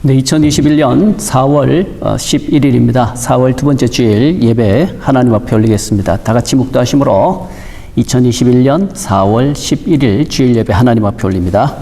네, 2021년 4월 11일입니다. 4월 두 번째 주일 예배 하나님 앞에 올리겠습니다. 다 같이 묵도하심으로 2021년 4월 11일 주일 예배 하나님 앞에 올립니다.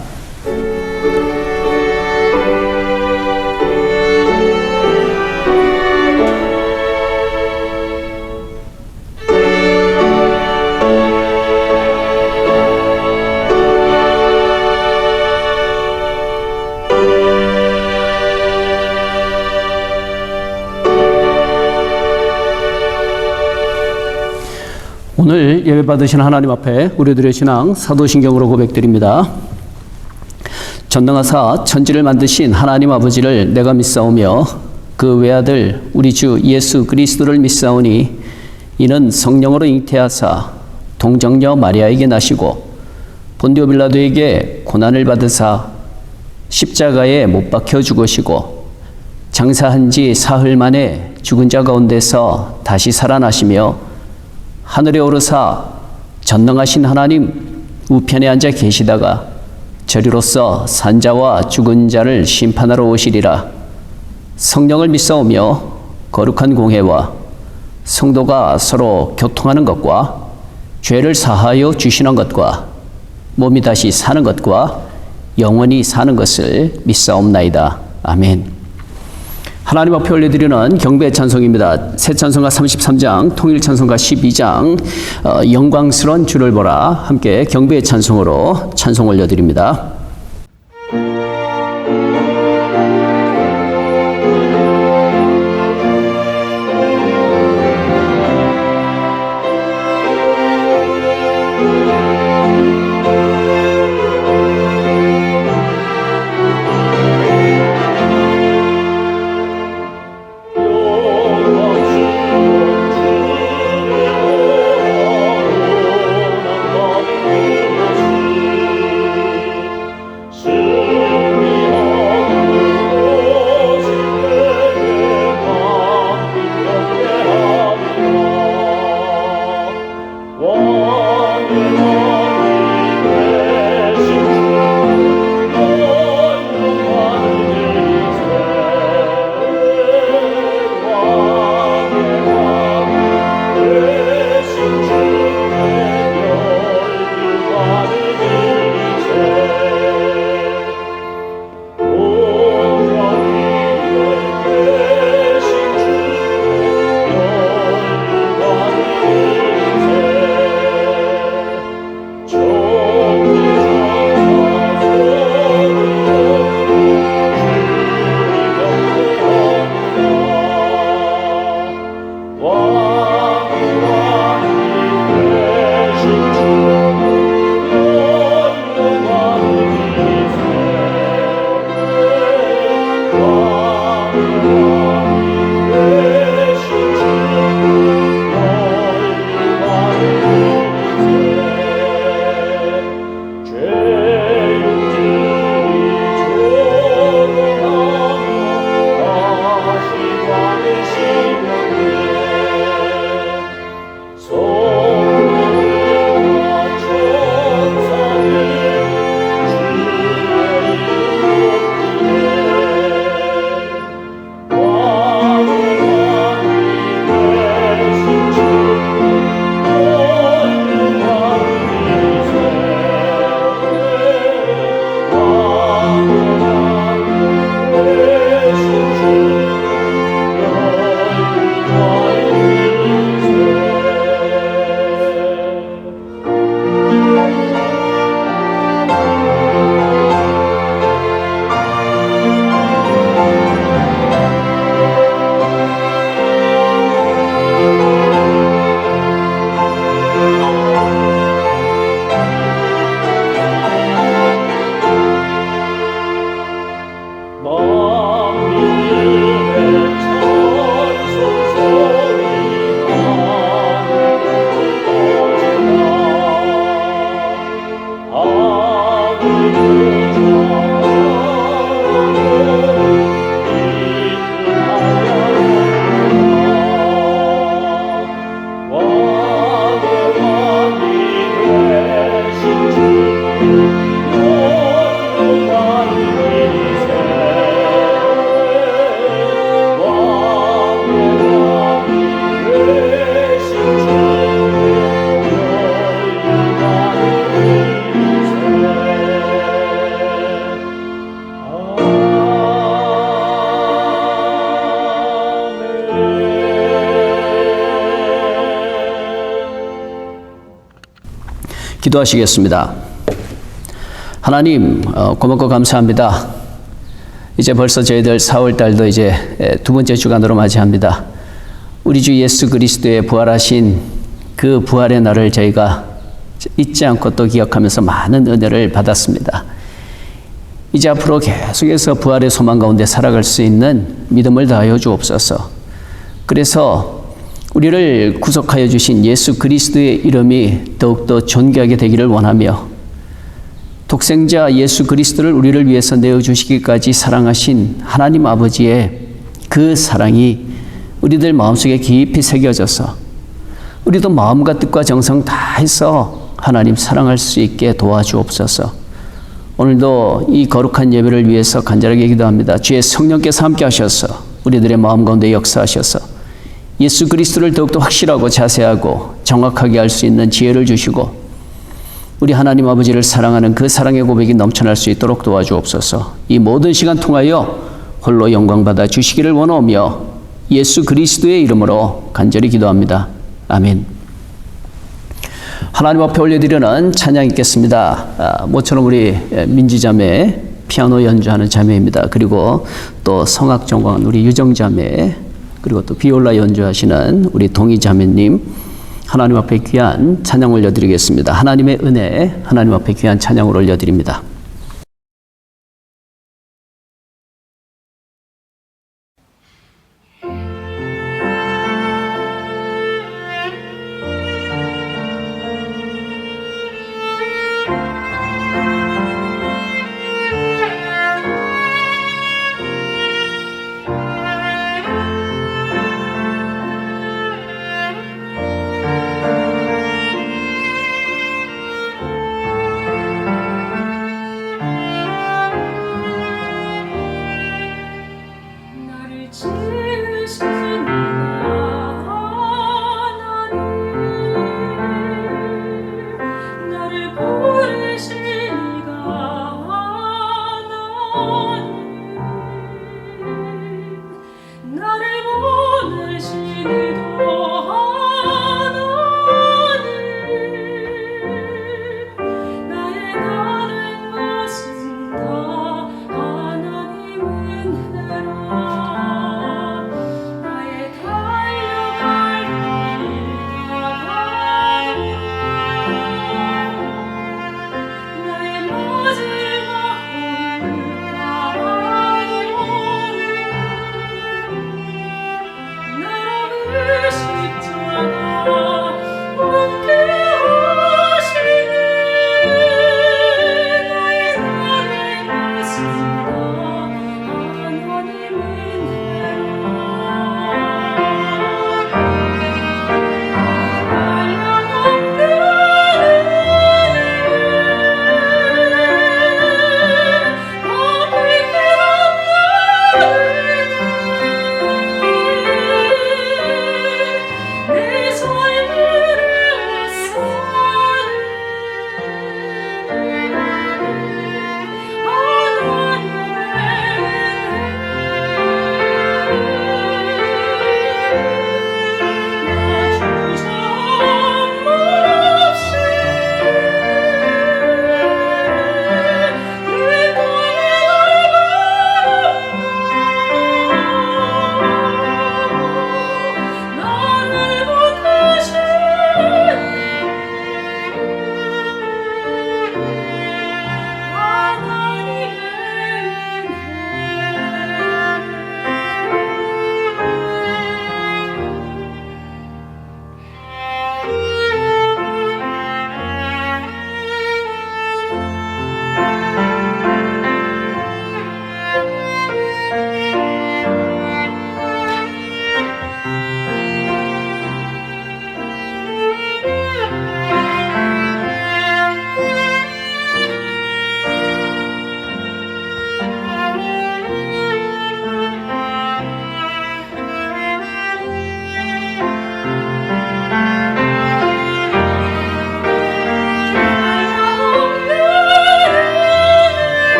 오늘 예배 받으신 하나님 앞에 우리들의 신앙 사도신경으로 고백드립니다. 전능하사 천지를 만드신 하나님 아버지를 내가 믿사오며 그 외아들 우리 주 예수 그리스도를 믿사오니 이는 성령으로 잉태하사 동정녀 마리아에게 나시고 본디오 빌라도에게 고난을 받으사 십자가에 못 박혀 죽으시고 장사한 지 사흘 만에 죽은 자 가운데서 다시 살아나시며 하늘에 오르사 전능하신 하나님 우편에 앉아 계시다가 저리로서 산자와 죽은 자를 심판하러 오시리라. 성령을 믿사오며 거룩한 공회와 성도가 서로 교통하는 것과 죄를 사하여 주시는 것과 몸이 다시 사는 것과 영원히 사는 것을 믿사옵나이다. 아멘. 하나님 앞에 올려드리는 경배 찬송입니다. 새 찬송가 33장, 통일 찬송가 12장, 영광스러운 주를 보라. 함께 경배의 찬송으로 찬송 올려드립니다. 기도하시겠습니다. 하나님, 고맙고 감사합니다. 이제 벌써 저희들 4월 달도 이제 두 번째 주간으로 맞이합니다. 우리 주 예수 그리스도의 부활하신 그 부활의 날을 저희가 잊지 않고 또 기억하면서 많은 은혜를 받았습니다. 이제 앞으로 계속해서 부활의 소망 가운데 살아갈 수 있는 믿음을 다하여 주옵소서. 그래서 우리를 구속하여 주신 예수 그리스도의 이름이 더욱더 존귀하게 되기를 원하며 독생자 예수 그리스도를 우리를 위해서 내어주시기까지 사랑하신 하나님 아버지의 그 사랑이 우리들 마음속에 깊이 새겨져서 우리도 마음과 뜻과 정성 다해서 하나님 사랑할 수 있게 도와주옵소서. 오늘도 이 거룩한 예배를 위해서 간절하게 기도합니다. 주의 성령께서 함께 하셔서 우리들의 마음 가운데 역사하셔서 예수 그리스도를 더욱더 확실하고 자세하고 정확하게 알 수 있는 지혜를 주시고 우리 하나님 아버지를 사랑하는 그 사랑의 고백이 넘쳐날 수 있도록 도와주옵소서. 이 모든 시간 통하여 홀로 영광받아 주시기를 원하며 예수 그리스도의 이름으로 간절히 기도합니다. 아멘. 하나님 앞에 올려드리는 찬양 있겠습니다. 모처럼 우리 민지자매 피아노 연주하는 자매입니다. 그리고 또 성악 전공한 우리 유정자매, 그리고 또 비올라 연주하시는 우리 동희자매님, 하나님 앞에 귀한 찬양 올려드리겠습니다. 하나님의 은혜, 하나님 앞에 귀한 찬양을 올려드립니다.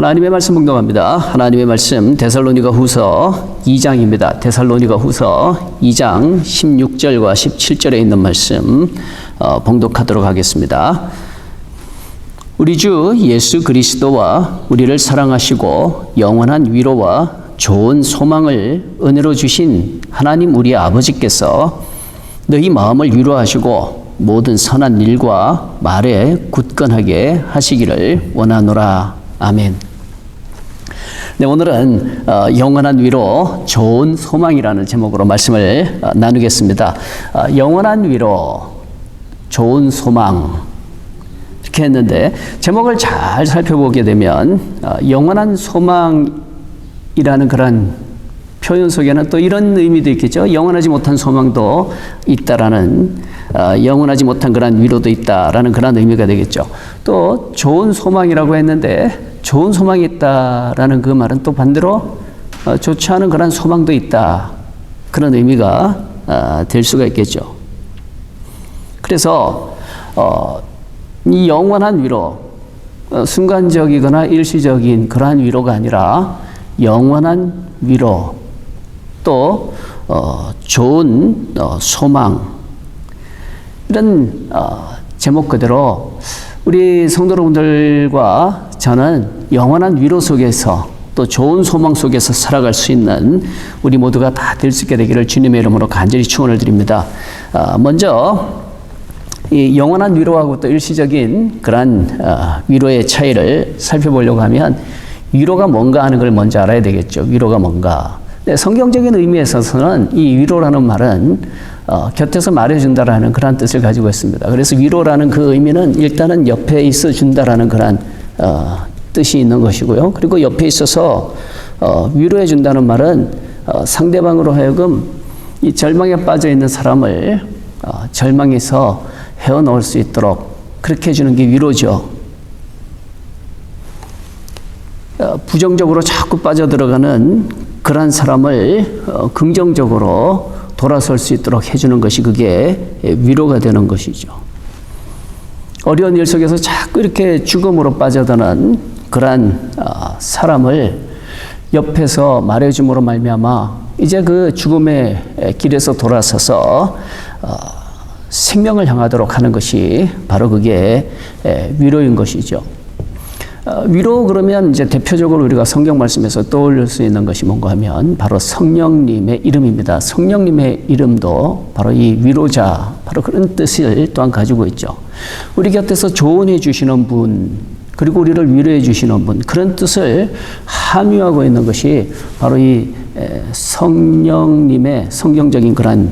하나님의 말씀 봉독합니다. 하나님의 말씀 데살로니가 후서 2장입니다. 데살로니가 후서 2장 16절과 17절에 있는 말씀 봉독하도록 하겠습니다. 우리 주 예수 그리스도와 우리를 사랑하시고 영원한 위로와 좋은 소망을 은혜로 주신 하나님 우리 아버지께서 너희 마음을 위로하시고 모든 선한 일과 말에 굳건하게 하시기를 원하노라. 아멘. 네, 오늘은 영원한 위로, 좋은 소망이라는 제목으로 말씀을 나누겠습니다. 영원한 위로, 좋은 소망 이렇게 했는데 제목을 잘 살펴보게 되면 영원한 소망이라는 그런 표현 속에는 또 이런 의미도 있겠죠. 영원하지 못한 소망도 있다라는 영원하지 못한 그런 위로도 있다라는 그런 의미가 되겠죠. 또 좋은 소망이라고 했는데 좋은 소망이 있다라는 그 말은 또 반대로 좋지 않은 그런 소망도 있다. 그런 의미가 될 수가 있겠죠. 그래서 이 영원한 위로, 순간적이거나 일시적인 그러한 위로가 아니라 영원한 위로, 또 좋은 소망, 이런 제목 그대로 우리 성도 여러분들과 저는 영원한 위로 속에서 또 좋은 소망 속에서 살아갈 수 있는 우리 모두가 다 될 수 있게 되기를 주님의 이름으로 간절히 축원을 드립니다. 먼저 이 영원한 위로하고 또 일시적인 그러한 위로의 차이를 살펴보려고 하면 위로가 뭔가 하는 걸 먼저 알아야 되겠죠. 위로가 뭔가. 네, 성경적인 의미에 있어서는 이 위로라는 말은 곁에서 말해준다라는 그런 뜻을 가지고 있습니다. 그래서 위로라는 그 의미는 일단은 옆에 있어 준다라는 그런 뜻이 있는 것이고요. 그리고 옆에 있어서 위로해 준다는 말은 상대방으로 하여금 이 절망에 빠져 있는 사람을 절망에서 헤어놓을 수 있도록 그렇게 해주는 게 위로죠. 부정적으로 자꾸 빠져들어가는 그런 사람을 긍정적으로 돌아설 수 있도록 해주는 것이 그게 위로가 되는 것이죠. 어려운 일 속에서 자꾸 이렇게 죽음으로 빠져드는 그러한 사람을 옆에서 말해줌으로 말미암아 이제 그 죽음의 길에서 돌아서서 생명을 향하도록 하는 것이 바로 그게 위로인 것이죠. 위로 그러면 이제 대표적으로 우리가 성경 말씀에서 떠올릴 수 있는 것이 뭔가 하면 바로 성령님의 이름입니다. 성령님의 이름도 바로 이 위로자, 바로 그런 뜻을 또한 가지고 있죠. 우리 곁에서 조언해 주시는 분, 그리고 우리를 위로해 주시는 분, 그런 뜻을 함유하고 있는 것이 바로 이 성령님의 성경적인 그런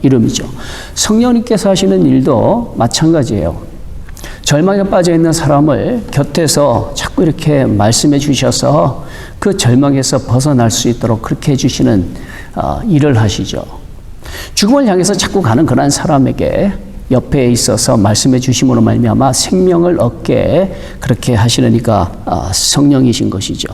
이름이죠. 성령님께서 하시는 일도 마찬가지예요. 절망에 빠져 있는 사람을 곁에서 자꾸 이렇게 말씀해 주셔서 그 절망에서 벗어날 수 있도록 그렇게 해주시는 일을 하시죠. 죽음을 향해서 자꾸 가는 그런 사람에게 옆에 있어서 말씀해 주심으로 말미암아 생명을 얻게 그렇게 하시는 이가 성령이신 것이죠.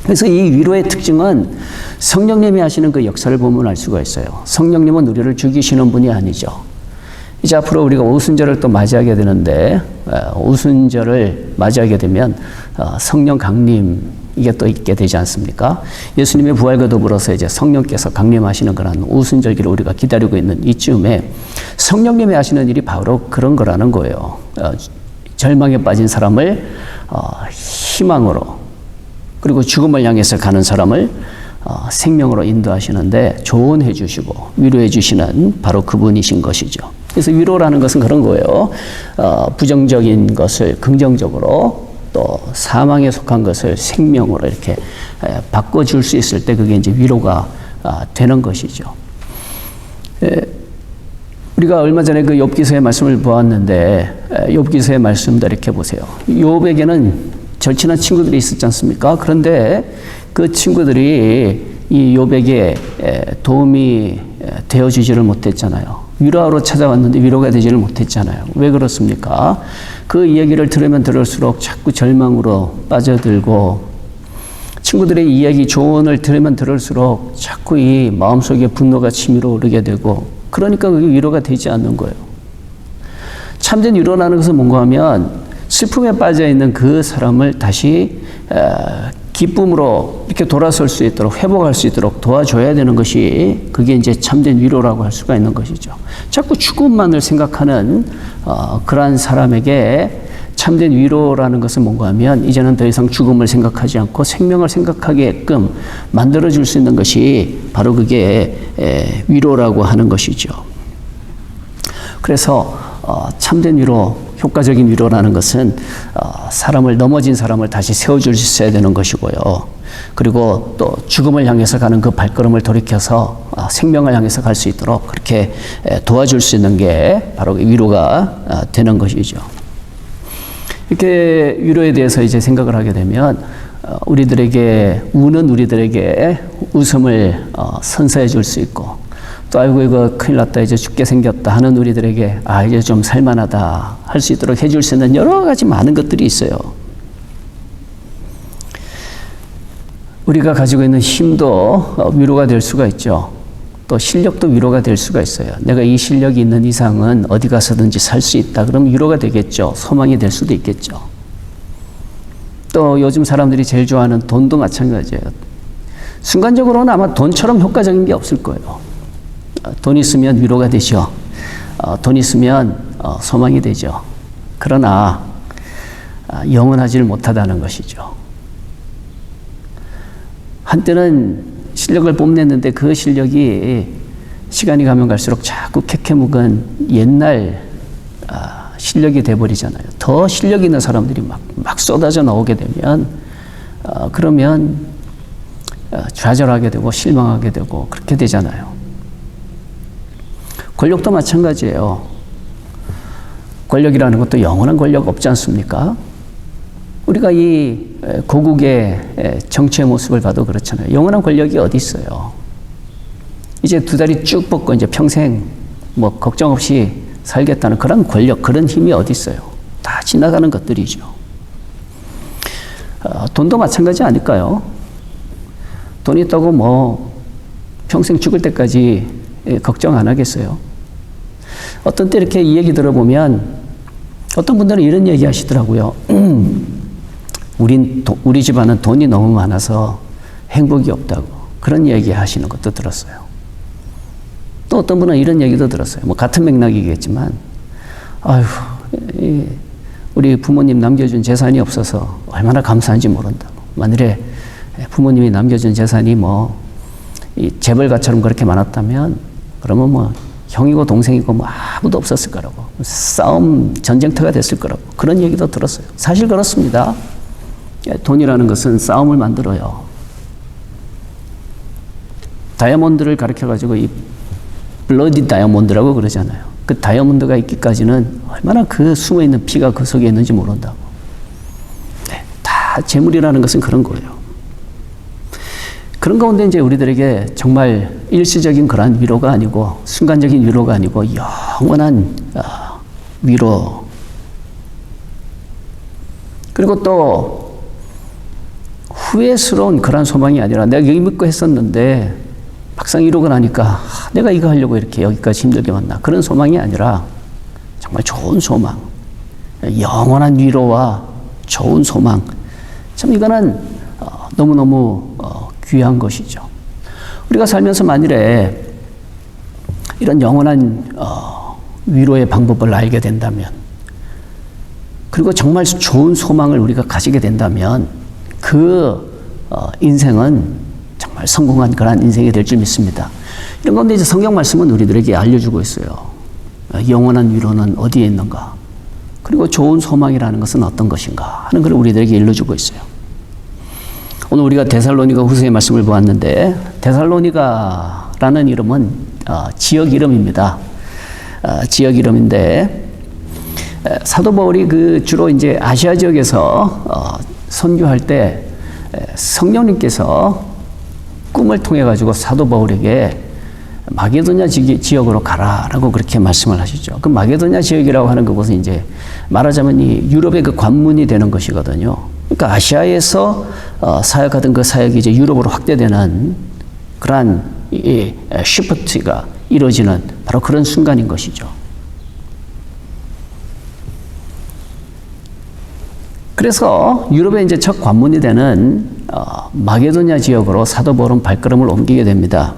그래서 이 위로의 특징은 성령님이 하시는 그 역사를 보면 알 수가 있어요. 성령님은 우리를 죽이시는 분이 아니죠. 이제 앞으로 우리가 오순절을 또 맞이하게 되는데 오순절을 맞이하게 되면 성령 강림 이게 또 있게 되지 않습니까? 예수님의 부활과 더불어서 이제 성령께서 강림하시는 그런 오순절기를 우리가 기다리고 있는 이쯤에 성령님이 하시는 일이 바로 그런 거라는 거예요. 절망에 빠진 사람을 희망으로, 그리고 죽음을 향해서 가는 사람을 생명으로 인도하시는데 조언해 주시고 위로해 주시는 바로 그분이신 것이죠. 그래서 위로라는 것은 그런 거예요. 부정적인 것을 긍정적으로, 또 사망에 속한 것을 생명으로 이렇게 바꿔줄 수 있을 때 그게 이제 위로가 되는 것이죠. 우리가 얼마 전에 그 욥기서의 말씀을 보았는데 욥기서의 말씀도 이렇게 보세요. 욥에게는 절친한 친구들이 있었지 않습니까? 그런데 그 친구들이 이 욥에게 도움이 되어주지를 못했잖아요. 위로하러 찾아왔는데 위로가 되지를 못했잖아요. 왜 그렇습니까? 그 이야기를 들으면 들을수록 자꾸 절망으로 빠져들고, 친구들의 이야기 조언을 들으면 들을수록 자꾸 이 마음속에 분노가 치밀어 오르게 되고, 그러니까 그게 위로가 되지 않는 거예요. 참된 위로라는 것은 뭔가 하면 슬픔에 빠져 있는 그 사람을 다시 기쁨으로 이렇게 돌아설 수 있도록 회복할 수 있도록 도와줘야 되는 것이 그게 이제 참된 위로라고 할 수가 있는 것이죠. 자꾸 죽음만을 생각하는 그러한 사람에게 참된 위로라는 것은 뭔가 하면 이제는 더 이상 죽음을 생각하지 않고 생명을 생각하게끔 만들어줄 수 있는 것이 바로 그게 위로라고 하는 것이죠. 그래서 참된 위로, 효과적인 위로라는 것은 사람을 넘어진 사람을 다시 세워줄 수 있어야 되는 것이고요. 그리고 또 죽음을 향해서 가는 그 발걸음을 돌이켜서 생명을 향해서 갈 수 있도록 그렇게 도와줄 수 있는 게 바로 위로가 되는 것이죠. 이렇게 위로에 대해서 이제 생각을 하게 되면 우리들에게 우는 우리들에게 웃음을 선사해 줄 수 있고 또 아이고 이거 큰일 났다 이제 죽게 생겼다 하는 우리들에게 이제 좀 살만하다 할 수 있도록 해줄 수 있는 여러 가지 많은 것들이 있어요. 우리가 가지고 있는 힘도 위로가 될 수가 있죠. 또 실력도 위로가 될 수가 있어요. 내가 이 실력이 있는 이상은 어디 가서든지 살 수 있다. 그럼 위로가 되겠죠. 소망이 될 수도 있겠죠. 또 요즘 사람들이 제일 좋아하는 돈도 마찬가지예요. 순간적으로는 아마 돈처럼 효과적인 게 없을 거예요. 돈 있으면 위로가 되죠. 돈 있으면 소망이 되죠. 그러나 영원하지를 못하다는 것이죠. 한때는 실력을 뽐냈는데 그 실력이 시간이 가면 갈수록 자꾸 캐캐묵은 옛날 실력이 돼버리잖아요. 더 실력 있는 사람들이 막 쏟아져 나오게 되면 그러면 좌절하게 되고 실망하게 되고 그렇게 되잖아요. 권력도 마찬가지예요. 권력이라는 것도 영원한 권력 없지 않습니까? 우리가 이 고국의 정치의 모습을 봐도 그렇잖아요. 영원한 권력이 어디 있어요? 이제 두 다리 쭉 뻗고 이제 평생 뭐 걱정 없이 살겠다는 그런 권력, 그런 힘이 어디 있어요? 다 지나가는 것들이죠. 돈도 마찬가지 아닐까요? 돈 있다고 뭐 평생 죽을 때까지 걱정 안 하겠어요? 어떤 때 이렇게 이 얘기 들어보면 어떤 분들은 이런 얘기 하시더라고요. 우리 집안은 돈이 너무 많아서 행복이 없다고 그런 얘기 하시는 것도 들었어요. 또 어떤 분은 이런 얘기도 들었어요. 뭐 같은 맥락이겠지만 우리 부모님 남겨준 재산이 없어서 얼마나 감사한지 모른다고. 만일에 부모님이 남겨준 재산이 뭐 이 재벌가처럼 그렇게 많았다면 그러면 뭐 형이고 동생이고 뭐 아무도 없었을 거라고. 싸움 전쟁터가 됐을 거라고. 그런 얘기도 들었어요. 사실 그렇습니다. 돈이라는 것은 싸움을 만들어요. 다이아몬드를 가르쳐가지고 이 블러디 다이아몬드라고 그러잖아요. 그 다이아몬드가 있기까지는 얼마나 그 숨어있는 피가 그 속에 있는지 모른다고. 다 재물이라는 것은 그런 거예요. 그런 가운데 이제 우리들에게 정말 일시적인 그러한 위로가 아니고 순간적인 위로가 아니고 영원한 위로. 그리고 또 후회스러운 그런 소망이 아니라 내가 여기 믿고 했었는데 막상 이러고 나니까 내가 이거 하려고 이렇게 여기까지 힘들게 왔나. 그런 소망이 아니라 정말 좋은 소망, 영원한 위로와 좋은 소망. 참 이거는 너무너무 귀한 것이죠. 우리가 살면서 만일에 이런 영원한 위로의 방법을 알게 된다면 그리고 정말 좋은 소망을 우리가 가지게 된다면 그 인생은 정말 성공한 그러한 인생이 될 줄 믿습니다. 이런 건데 이제 성경 말씀은 우리들에게 알려주고 있어요. 영원한 위로는 어디에 있는가? 그리고 좋은 소망이라는 것은 어떤 것인가 하는 걸 우리들에게 일러주고 있어요. 오늘 우리가 데살로니가 후서의 말씀을 보았는데 데살로니가라는 이름은 지역 이름입니다. 지역 이름인데 사도 바울이 그 주로 이제 아시아 지역에서 선교할 때 성령님께서 꿈을 통해 가지고 사도 바울에게 마게도냐 지역으로 가라라고 그렇게 말씀을 하시죠. 그 마게도냐 지역이라고 하는 그곳은 이제 말하자면 이 유럽의 그 관문이 되는 것이거든요. 그러니까 아시아에서 사역하던 그 사역이 이제 유럽으로 확대되는 그러한 시프트가 이루어지는 바로 그런 순간인 것이죠. 그래서 유럽에 이제 첫 관문이 되는 마게도냐 지역으로 사도 바울은 발걸음을 옮기게 됩니다.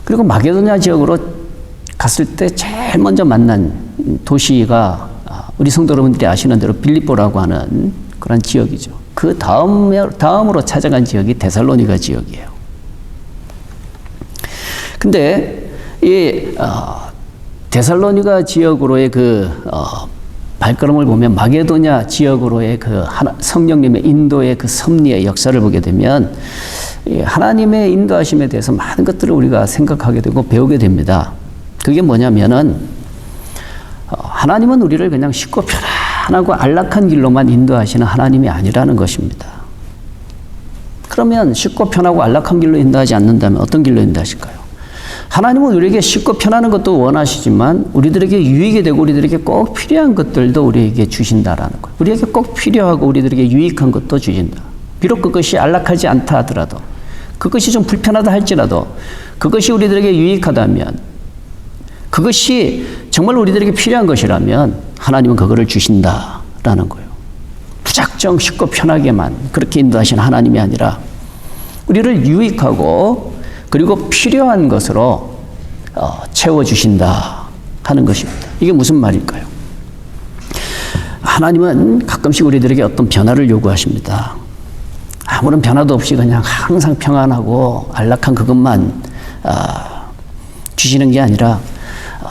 그리고 마게도냐 지역으로 갔을 때 제일 먼저 만난 도시가 우리 성도 여러분들이 아시는 대로 빌립보라고 하는 그런 지역이죠. 그 다음으로 찾아간 지역이 데살로니가 지역이에요. 근데 이 데살로니가 지역으로의 그 발걸음을 보면 마게도냐 지역으로의 그 성령님의 인도의 그 섭리의 역사를 보게 되면 하나님의 인도하심에 대해서 많은 것들을 우리가 생각하게 되고 배우게 됩니다. 그게 뭐냐면은 하나님은 우리를 그냥 쉽고 편안하고 안락한 길로만 인도하시는 하나님이 아니라는 것입니다. 그러면 쉽고 편하고 안락한 길로 인도하지 않는다면 어떤 길로 인도하실까요? 하나님은 우리에게 쉽고 편안한 것도 원하시지만 우리들에게 유익이 되고 우리들에게 꼭 필요한 것들도 우리에게 주신다라는 거예요. 우리에게 꼭 필요하고 우리들에게 유익한 것도 주신다. 비록 그것이 안락하지 않다 하더라도, 그것이 좀 불편하다 할지라도, 그것이 우리들에게 유익하다면, 그것이 정말 우리들에게 필요한 것이라면 하나님은 그거를 주신다라는 거예요. 무작정 쉽고 편하게만 그렇게 인도하시는 하나님이 아니라 우리를 유익하고 그리고 필요한 것으로 채워주신다 하는 것입니다. 이게 무슨 말일까요? 하나님은 가끔씩 우리들에게 어떤 변화를 요구하십니다. 아무런 변화도 없이 그냥 항상 평안하고 안락한 그것만 주시는 게 아니라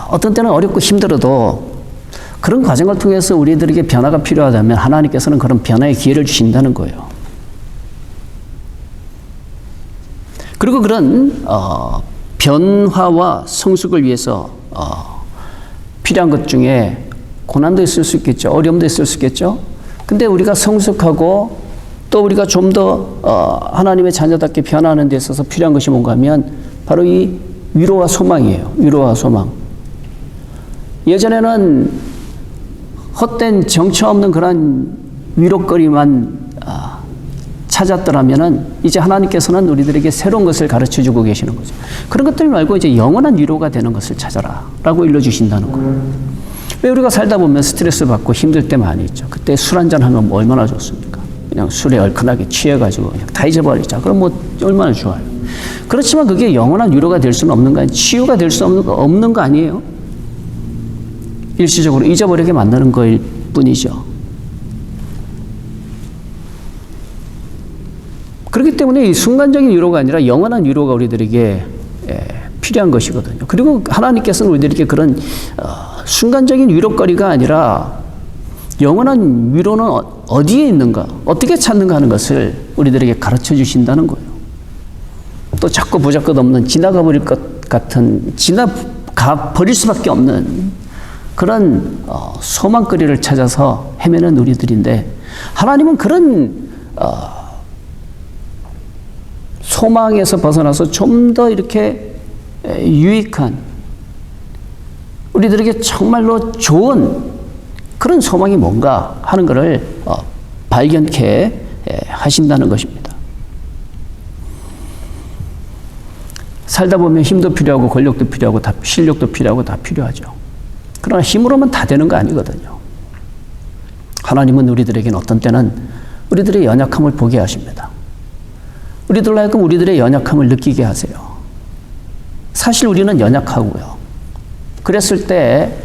어떤 때는 어렵고 힘들어도 그런 과정을 통해서 우리들에게 변화가 필요하다면 하나님께서는 그런 변화의 기회를 주신다는 거예요. 그리고 그런 변화와 성숙을 위해서 필요한 것 중에 고난도 있을 수 있겠죠. 어려움도 있을 수 있겠죠. 근데 우리가 성숙하고 또 우리가 좀 더 하나님의 자녀답게 변화하는 데 있어서 필요한 것이 뭔가 하면 바로 이 위로와 소망이에요. 위로와 소망. 예전에는 헛된 정처 없는 그런 위로거리만 찾았더라면은 이제 하나님께서는 우리들에게 새로운 것을 가르쳐 주고 계시는 거죠. 그런 것들 말고 이제 영원한 위로가 되는 것을 찾아라 라고 일러주신다는 거예요. 왜 우리가 살다 보면 스트레스 받고 힘들 때 많이 있죠. 그때 술 한잔 하면 뭐 얼마나 좋습니까? 그냥 술에 얼큰하게 취해가지고 그냥 다 잊어버리자. 그럼 뭐 얼마나 좋아요. 그렇지만 그게 영원한 위로가 될 수는 없는 거 아니에요. 치유가 될 수 없는 거 아니에요. 일시적으로 잊어버리게 만드는 거일 뿐이죠. 그렇기 때문에 이 순간적인 위로가 아니라 영원한 위로가 우리들에게 필요한 것이거든요. 그리고 하나님께서는 우리들에게 그런 순간적인 위로거리가 아니라 영원한 위로는 어디에 있는가, 어떻게 찾는가 하는 것을 우리들에게 가르쳐 주신다는 거예요. 또 자꾸 보잘것없는 지나가 버릴 것 같은, 지나가 버릴 수밖에 없는 그런 소망거리를 찾아서 헤매는 우리들인데 하나님은 그런 소망에서 벗어나서 좀 더 이렇게 유익한 우리들에게 정말로 좋은 그런 소망이 뭔가 하는 것을 발견케 하신다는 것입니다. 살다 보면 힘도 필요하고 권력도 필요하고 다 실력도 필요하고 다 필요하죠. 그러나 힘으로만 다 되는 거 아니거든요. 하나님은 우리들에게는 어떤 때는 우리들의 연약함을 보게 하십니다. 우리들로 하여금 우리들의 연약함을 느끼게 하세요. 사실 우리는 연약하고요. 그랬을 때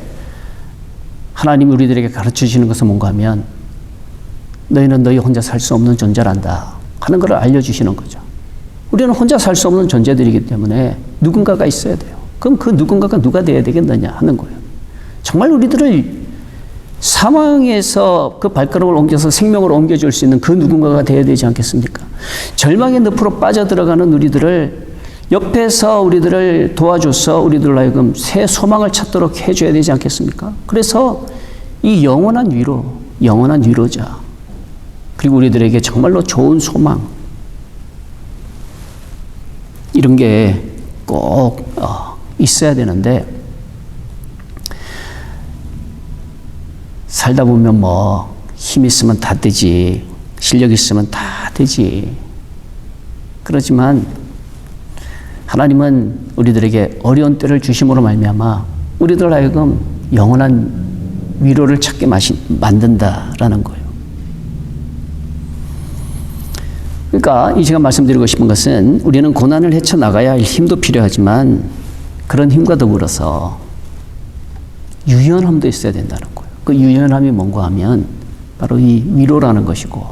하나님이 우리들에게 가르쳐주시는 것은 뭔가 하면 너희는 너희 혼자 살 수 없는 존재란다 하는 것을 알려주시는 거죠. 우리는 혼자 살 수 없는 존재들이기 때문에 누군가가 있어야 돼요. 그럼 그 누군가가 누가 돼야 되겠느냐 하는 거예요. 정말 우리들을 사망에서 그 발걸음을 옮겨서 생명으로 옮겨줄 수 있는 그 누군가가 돼야 되지 않겠습니까? 절망의 늪으로 빠져들어가는 우리들을 옆에서 우리들을 도와줘서 우리들로 하여금 새 소망을 찾도록 해줘야 되지 않겠습니까? 그래서 이 영원한 위로자, 그리고 우리들에게 정말로 좋은 소망, 이런 게 꼭 있어야 되는데 살다 보면 뭐 힘 있으면 다 되지, 실력 있으면 다 되지. 그렇지만 하나님은 우리들에게 어려운 때를 주심으로 말미암아 우리들 하여금 영원한 위로를 찾게 만든다라는 거예요. 그러니까 이 제가 말씀드리고 싶은 것은 우리는 고난을 헤쳐나가야 할 힘도 필요하지만 그런 힘과 더불어서 유연함도 있어야 된다는 거예요. 그 유연함이 뭔가 하면 바로 이 위로라는 것이고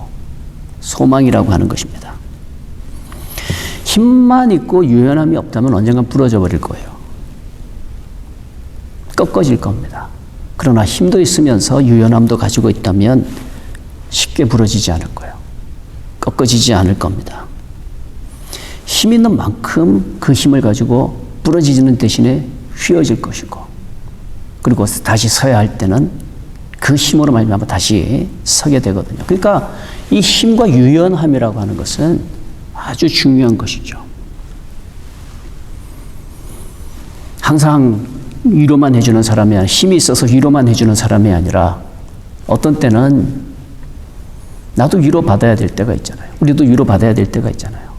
소망이라고 하는 것입니다. 힘만 있고 유연함이 없다면 언젠간 부러져 버릴 거예요. 꺾어질 겁니다. 그러나 힘도 있으면서 유연함도 가지고 있다면 쉽게 부러지지 않을 거예요. 꺾어지지 않을 겁니다. 힘 있는 만큼 그 힘을 가지고 부러지는 대신에 휘어질 것이고, 그리고 다시 서야 할 때는 그 힘으로 말미암아 다시 서게 되거든요. 그러니까 이 힘과 유연함이라고 하는 것은 아주 중요한 것이죠. 항상 위로만 해주는 사람이 아니라, 힘이 있어서 위로만 해주는 사람이 아니라 어떤 때는 나도 위로받아야 될 때가 있잖아요. 우리도 위로받아야 될 때가 있잖아요.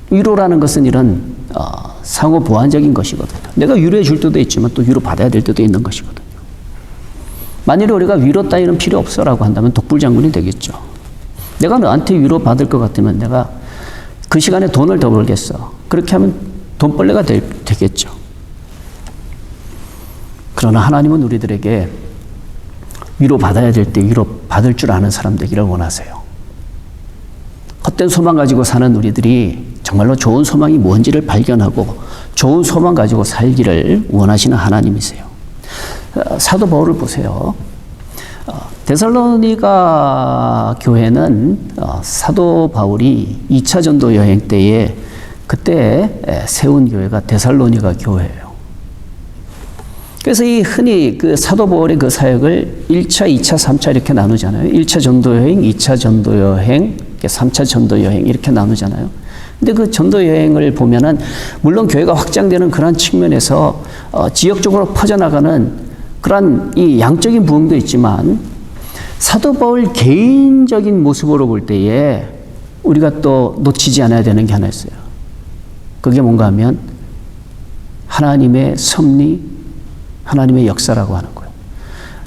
위로라는 것은 이런 상호 보완적인 것이거든요. 내가 위로해 줄 때도 있지만 또 위로받아야 될 때도 있는 것이거든요. 만일에 우리가 위로 따위는 필요 없어라고 한다면 독불장군이 되겠죠. 내가 너한테 위로받을 것 같으면 내가 그 시간에 돈을 더 벌겠어. 그렇게 하면 돈벌레가 되겠죠. 그러나 하나님은 우리들에게 위로받아야 될 때 위로받을 줄 아는 사람 되기를 원하세요. 헛된 소망 가지고 사는 우리들이 정말로 좋은 소망이 뭔지를 발견하고 좋은 소망 가지고 살기를 원하시는 하나님이세요. 사도 바울을 보세요. 데살로니가 교회는 사도 바울이 2차 전도 여행 때에 그때 세운 교회가 데살로니가 교회예요. 그래서 이 흔히 그 사도 바울의 그 사역을 1차, 2차, 3차 이렇게 나누잖아요. 1차 전도 여행, 2차 전도 여행, 3차 전도 여행 이렇게 나누잖아요. 근데 그 전도 여행을 보면은 물론 교회가 확장되는 그런 측면에서 지역적으로 퍼져나가는 그런 이 양적인 부흥도 있지만 사도 바울 개인적인 모습으로 볼 때에 우리가 또 놓치지 않아야 되는 게 하나 있어요. 그게 뭔가 하면 하나님의 섭리, 하나님의 역사라고 하는 거예요.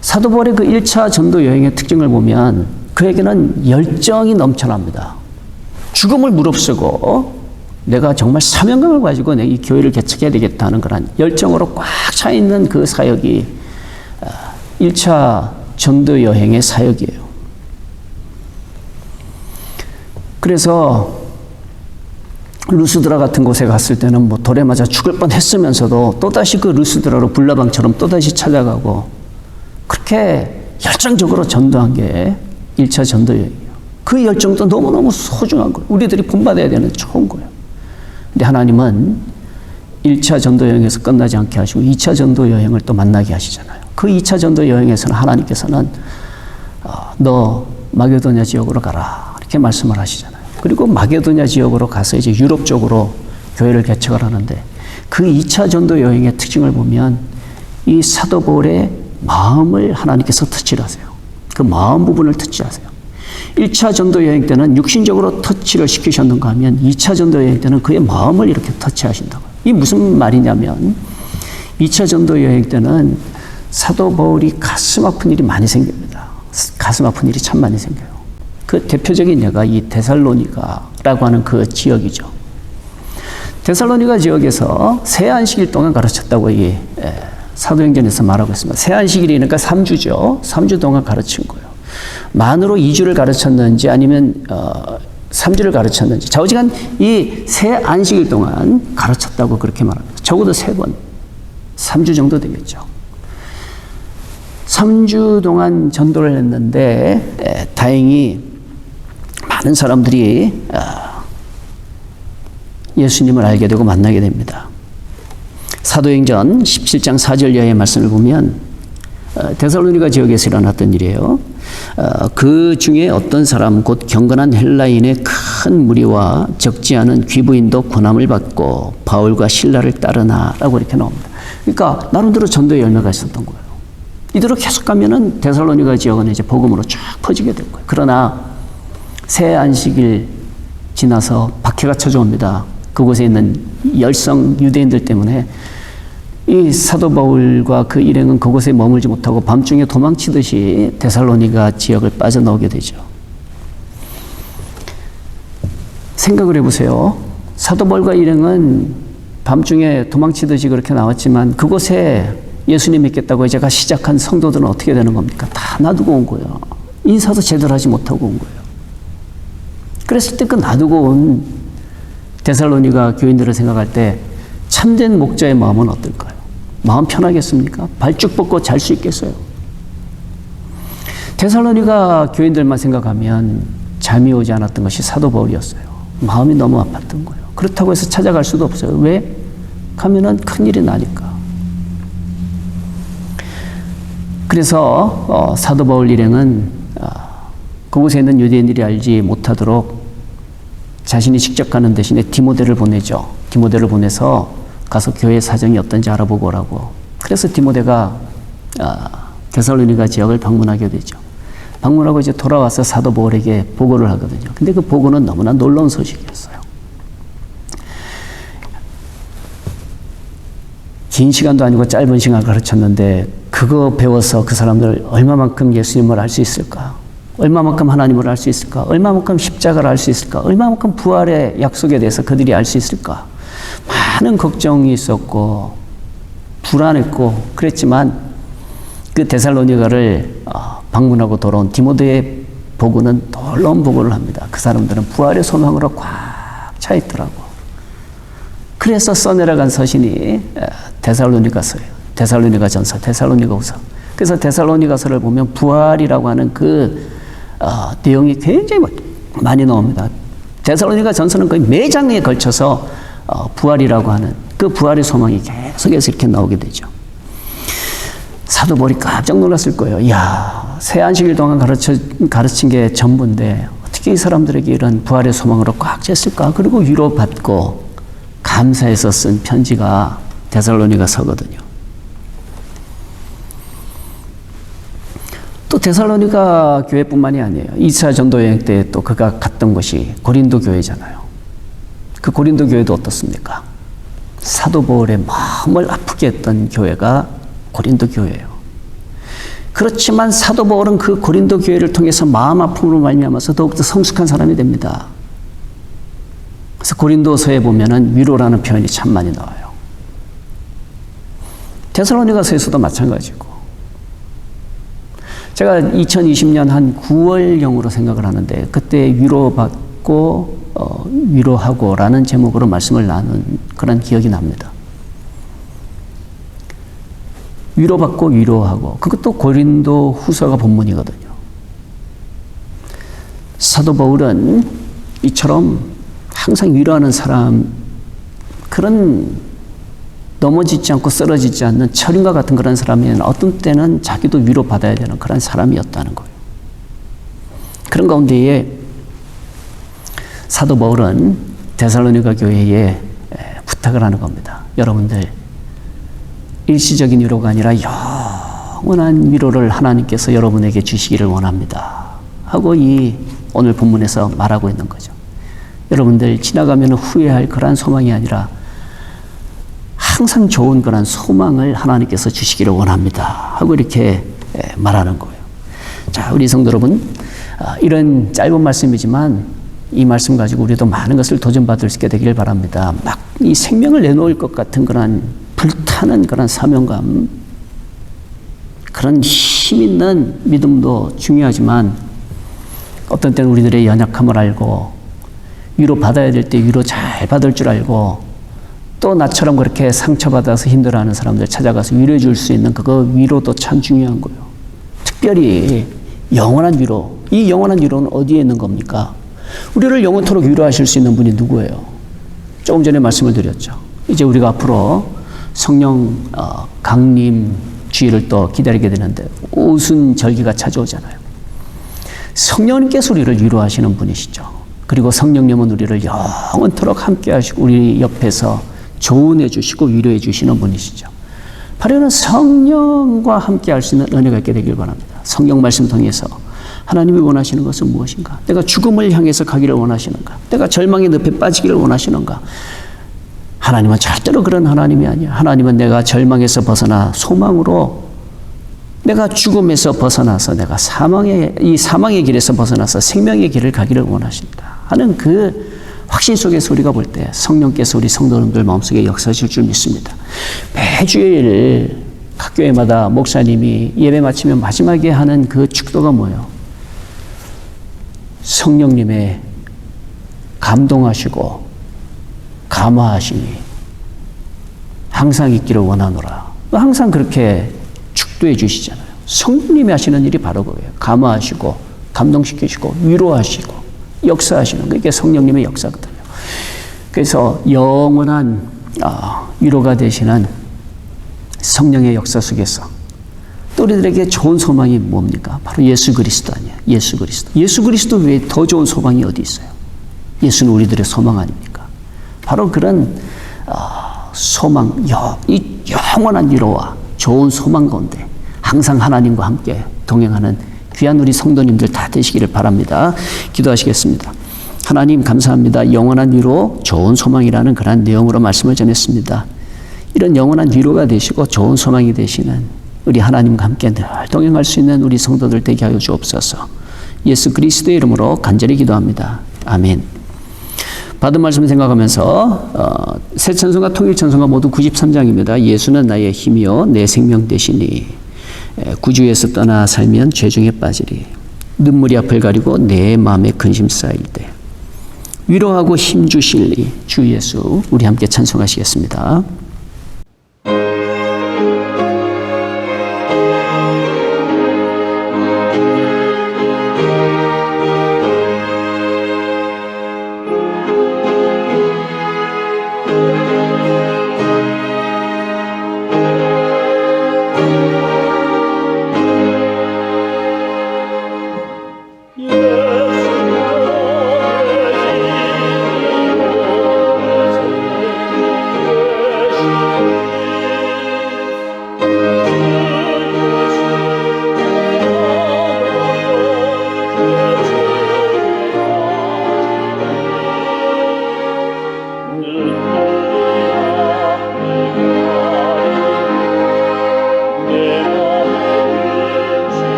사도 바울의 그 1차 전도 여행의 특징을 보면 그에게는 열정이 넘쳐납니다. 죽음을 무릅쓰고 내가 정말 사명감을 가지고 내 이 교회를 개척해야 되겠다는 그런 열정으로 꽉 차 있는 그 사역이 1차 전도 여행의 사역이에요. 그래서 루스드라 같은 곳에 갔을 때는 뭐 돌에 맞아 죽을 뻔했으면서도 또다시 그 루스드라로 불나방처럼 또다시 찾아가고 그렇게 열정적으로 전도한 게 1차 전도 여행이에요. 그 열정도 너무너무 소중한 거예요. 우리들이 본받아야 되는 좋은 거예요. 근데 하나님은 1차 전도 여행에서 끝나지 않게 하시고 2차 전도 여행을 또 만나게 하시잖아요. 그 2차 전도 여행에서는 하나님께서는 너 마게도냐 지역으로 가라 이렇게 말씀을 하시잖아요. 그리고 마게도냐 지역으로 가서 이제 유럽 쪽으로 교회를 개척을 하는데 그 2차 전도 여행의 특징을 보면 이 사도 바울의 마음을 하나님께서 터치를 하세요. 그 마음 부분을 터치하세요. 1차 전도 여행 때는 육신적으로 터치를 시키셨는가 하면 2차 전도 여행 때는 그의 마음을 이렇게 터치하신다고요. 이게 무슨 말이냐면 2차 전도 여행 때는 사도 바울이 가슴 아픈 일이 많이 생깁니다. 가슴 아픈 일이 참 많이 생겨요. 그 대표적인 예가 이 데살로니가라고 하는 그 지역이죠. 데살로니가 지역에서 새 안식일 동안 가르쳤다고 이 사도행전에서 말하고 있습니다. 새 안식일이니까 3주죠. 3주 동안 가르친 거예요. 만으로 2주를 가르쳤는지 아니면 3주를 가르쳤는지 좌우지간 이 새 안식일 동안 가르쳤다고 그렇게 말합니다. 적어도 3번, 3주 정도 되겠죠. 3주 동안 전도를 했는데 다행히 많은 사람들이 예수님을 알게 되고 만나게 됩니다. 사도행전 17장 4절 이하의 말씀을 보면 데살로니가 지역에서 일어났던 일이에요. 그 중에 어떤 사람 곧 경건한 헬라인의 큰 무리와 적지 않은 귀부인도 고난을 받고 바울과 실라를 따르나라고 이렇게 나옵니다. 그러니까 나름대로 전도의 열매가 있었던 거예요. 이대로 계속 가면은 데살로니가 지역은 이제 복음으로 쫙 퍼지게 될 거예요. 그러나 새 안식일 지나서 박해가 찾아옵니다. 그곳에 있는 열성 유대인들 때문에 이 사도 바울과 그 일행은 그곳에 머물지 못하고 밤중에 도망치듯이 데살로니가 지역을 빠져나오게 되죠. 생각을 해보세요. 사도 바울과 일행은 밤중에 도망치듯이 그렇게 나왔지만 그곳에 예수님 믿겠다고 제가 시작한 성도들은 어떻게 되는 겁니까? 다 놔두고 온 거예요. 인사도 제대로 하지 못하고 온 거예요. 그랬을 때 그 놔두고 온 데살로니가 교인들을 생각할 때 참된 목자의 마음은 어떨까요? 마음 편하겠습니까? 발쭉 뻗고 잘 수 있겠어요? 데살로니가 교인들만 생각하면 잠이 오지 않았던 것이 사도 바울이었어요. 마음이 너무 아팠던 거예요. 그렇다고 해서 찾아갈 수도 없어요. 왜? 가면은 큰일이 나니까. 그래서 사도 바울 일행은 그곳에 있는 유대인들이 알지 못하도록 자신이 직접 가는 대신에 디모데를 보내죠. 디모데를 보내서 가서 교회 사정이 어떤지 알아보고 오라고. 그래서 디모데가 데살로니가 지역을 방문하게 되죠. 방문하고 이제 돌아와서 사도 바울에게 보고를 하거든요. 근데 그 보고는 너무나 놀라운 소식이었어요. 긴 시간도 아니고 짧은 시간 가르쳤는데 그거 배워서 그 사람들 얼마만큼 예수님을 알 수 있을까? 얼마만큼 하나님을 알 수 있을까? 얼마만큼 십자가를 알 수 있을까? 얼마만큼 부활의 약속에 대해서 그들이 알 수 있을까? 많은 걱정이 있었고 불안했고 그랬지만 그 데살로니가를 방문하고 돌아온 디모데의 보고는 놀라운 보고를 합니다. 그 사람들은 부활의 소망으로 꽉 차 있더라고. 그래서 써내려간 서신이 데살로니가서예요. 데살로니가전서, 데살로니가후서. 그래서 데살로니가서를 보면 부활이라고 하는 그 내용이 굉장히 많이 나옵니다. 데살로니가전서는 거의 매장에 걸쳐서 부활이라고 하는 그 부활의 소망이 계속해서 이렇게 나오게 되죠. 사도 바울이 깜짝 놀랐을 거예요. 이야, 새 안식일 동안 가르친 게 전부인데 어떻게 이 사람들에게 이런 부활의 소망으로 꽉 찼을까? 그리고 위로받고 감사해서 쓴 편지가 데살로니가서거든요. 또 데살로니가 교회뿐만이 아니에요. 2차 전도 여행 때 또 그가 갔던 곳이 고린도 교회잖아요. 그 고린도 교회도 어떻습니까? 사도 바울의 마음을 아프게 했던 교회가 고린도 교회예요. 그렇지만 사도 바울은 그 고린도 교회를 통해서 마음 아픔으로 말미암아서 더욱더 성숙한 사람이 됩니다. 그래서 고린도서에 보면은 위로라는 표현이 참 많이 나와요. 데살로니가서에서도 마찬가지고. 제가 2020년 한 9월경으로 생각을 하는데 그때 위로받고 위로하고라는 제목으로 말씀을 나눈 그런 기억이 납니다. 위로받고 위로하고 그것도 고린도 후서가 본문이거든요. 사도 바울은 이처럼 항상 위로하는 사람, 그런 넘어지지 않고 쓰러지지 않는 철인과 같은 그런 사람이면 어떤 때는 자기도 위로받아야 되는 그런 사람이었다는 거예요. 그런 가운데에 사도 바울은 데살로니가 교회에 부탁을 하는 겁니다. 여러분들, 일시적인 위로가 아니라 영원한 위로를 하나님께서 여러분에게 주시기를 원합니다. 하고 이 오늘 본문에서 말하고 있는 거죠. 여러분들 지나가면 후회할 그런 소망이 아니라 항상 좋은 그런 소망을 하나님께서 주시기를 원합니다. 하고 이렇게 말하는 거예요. 자, 우리 성도 여러분, 이런 짧은 말씀이지만 이 말씀 가지고 우리도 많은 것을 도전받을 수 있게 되기를 바랍니다. 막 이 생명을 내놓을 것 같은 그런 불타는 그런 사명감, 그런 힘 있는 믿음도 중요하지만 어떤 때는 우리들의 연약함을 알고 위로 받아야 될 때 위로 잘 받을 줄 알고 또 나처럼 그렇게 상처받아서 힘들어하는 사람들 찾아가서 위로해 줄 수 있는 그거 위로도 참 중요한 거예요. 특별히 영원한 위로, 이 영원한 위로는 어디에 있는 겁니까? 우리를 영원토록 위로하실 수 있는 분이 누구예요? 조금 전에 말씀을 드렸죠. 이제 우리가 앞으로 성령 강림 주일을 또 기다리게 되는데 오순절기가 찾아오잖아요. 성령님께서 우리를 위로하시는 분이시죠. 그리고 성령님은 우리를 영원토록 함께 하시고 우리 옆에서 조언해 주시고 위로해 주시는 분이시죠. 바로 이런 성령과 함께 할 수 있는 은혜가 있게 되길 바랍니다. 성령 말씀 통해서 하나님이 원하시는 것은 무엇인가? 내가 죽음을 향해서 가기를 원하시는가? 내가 절망의 늪에 빠지기를 원하시는가? 하나님은 절대로 그런 하나님이 아니야. 하나님은 내가 절망에서 벗어나 소망으로, 내가 죽음에서 벗어나서 내가 사망의 길에서 벗어나서 생명의 길을 가기를 원하신다 하는 그 확신 속에서 우리가 볼 때 성령께서 우리 성도님들 마음속에 역사하실 줄 믿습니다. 매주일 각 교회마다 목사님이 예배 마치면 마지막에 하는 그 축도가 뭐예요? 성령님의 감동하시고 감화하심이 항상 있기를 원하노라. 항상 그렇게 축도해 주시잖아요. 성령님이 하시는 일이 바로 그거예요. 감화하시고 감동시키시고 위로하시고 역사하시는 거, 이게 성령님의 역사거든요. 그래서 영원한 위로가 되시는 성령의 역사 속에서 또 우리들에게 좋은 소망이 뭡니까? 바로 예수 그리스도 아니에요. 예수 그리스도. 예수 그리스도 외에 더 좋은 소망이 어디 있어요? 예수는 우리들의 소망 아닙니까? 바로 그런 소망, 이 영원한 위로와 좋은 소망 가운데 항상 하나님과 함께 동행하는 귀한 우리 성도님들 다 되시기를 바랍니다. 기도하시겠습니다. 하나님 감사합니다. 영원한 위로, 좋은 소망이라는 그런 내용으로 말씀을 전했습니다. 이런 영원한 위로가 되시고 좋은 소망이 되시는 우리 하나님과 함께 늘 동행할 수 있는 우리 성도들 되게 하여 주옵소서. 예수 그리스도의 이름으로 간절히 기도합니다. 아멘. 받은 말씀 생각하면서 새 찬송가 통일 찬송가 모두 93장입니다. 예수는 나의 힘이요 내 생명 되시니 구주에서 떠나 살면 죄중에 빠지리. 눈물이 앞을 가리고 내 마음에 근심 쌓일 때 위로하고 힘 주실리 주 예수. 우리 함께 찬송하시겠습니다.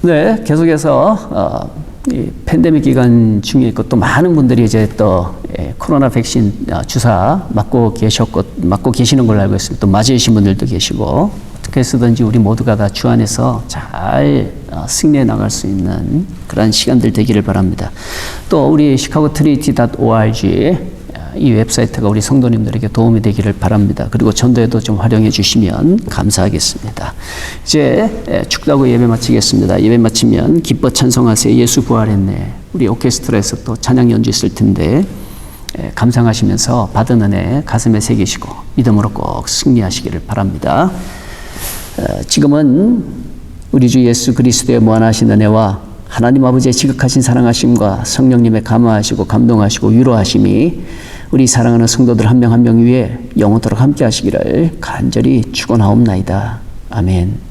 네, 계속해서 이 팬데믹 기간 중에 있고 또 많은 분들이 이제 또 코로나 백신 주사 맞고 계시는 걸로 알고 있습니다. 또 맞으신 분들도 계시고 어떻게 쓰든지 우리 모두가 다 주 안에서 잘 승리해 나갈 수 있는 그런 시간들 되기를 바랍니다. 또 우리 chicagotrinity.org 이 웹사이트가 우리 성도님들에게 도움이 되기를 바랍니다. 그리고 전도에도 좀 활용해 주시면 감사하겠습니다. 이제 축도하고 예배 마치겠습니다. 예배 마치면 기뻐 찬송하세요. 예수 부활했네. 우리 오케스트라에서 또 찬양 연주 있을 텐데 감상하시면서 받은 은혜 가슴에 새기시고 믿음으로 꼭 승리하시기를 바랍니다. 지금은 우리 주 예수 그리스도의 무한하신 은혜와 하나님 아버지의 지극하신 사랑하심과 성령님의 감화하시고 감동하시고 위로하심이 우리 사랑하는 성도들 한 명 한 명 위에 영원토록 함께 하시기를 간절히 축원하옵나이다. 아멘.